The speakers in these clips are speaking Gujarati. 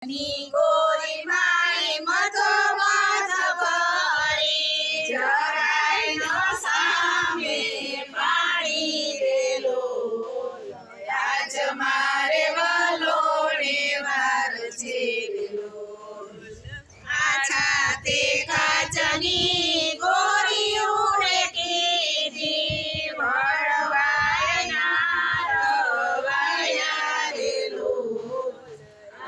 ની ગોરી માય મધો મધ ભરી જરાય ન સામે પાણી રેલો આજ મારે વલોડે વાર છે આછા તે કાચની ગોરી ઉડે કીધી વળવાય ના રવાયા રેલો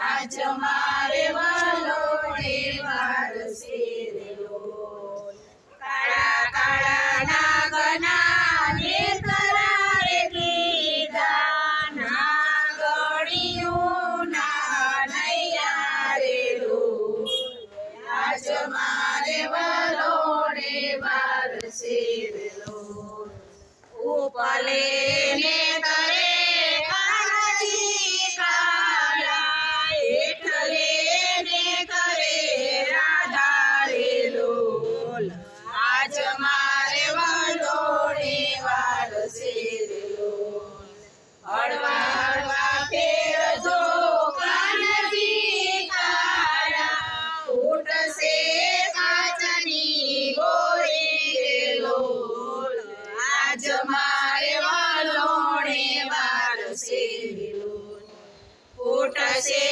આજ મારે વલોડે વાર છે કાળા કાળા નાગના નેતરા કીધા નાગણિયું ના નૈયા રેલો આજ મારે વલોડે વાર છે ઉપલે ને કરે કાળજી કાળા હેઠલે ને કરે રાધા રેલો આજ મારે વલોડે વાર છે હળવા હળવા ફેરજો કાનજી કાળા ઉઠશે કાચની ગોરી રેલો આજ મારે વલોડે વાર છે ઉઠશે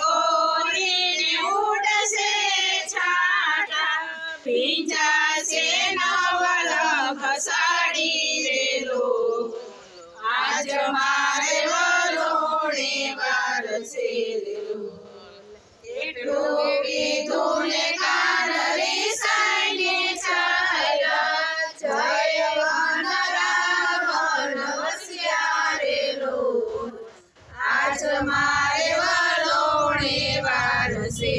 ગોરી ને ઉડશે છાટા ભીંજાશે નવલ ઘસાડી રેલો આજ મારે વલોડે વાર છે એટલું કીધું ને કાન રીસાઈને છાયા જય વનરાવન વસ્યા રેલો આજ મારે વલોડે વાર છે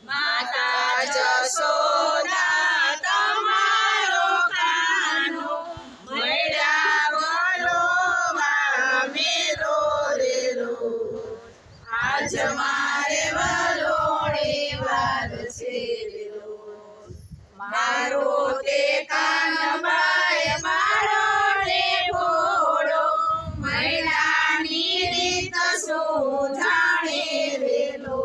માતા જશોદા તમારો કાનો મળ્યા વલોવા મેલો રેલો આજ મારે વલોડે વાર છે મારો તે કાન બાય મારો ને ભોળો મહિલાની રીત શું જાણે રેલો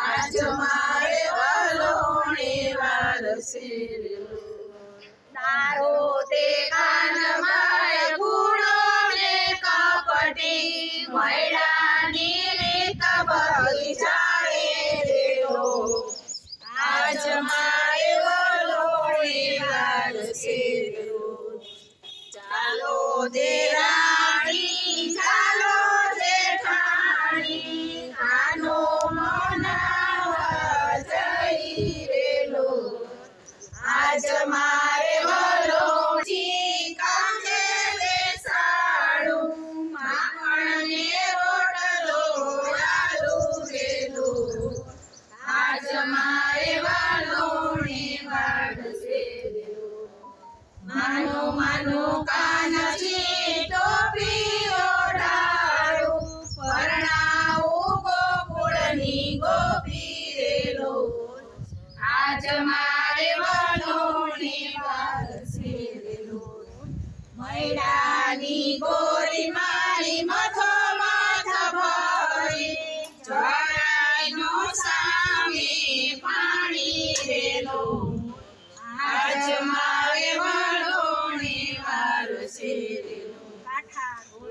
આજ મારે વલોડે વાર છે તારો તે કાન બાય ભૂળો ને કપટી મહિલાની રીત બગીચા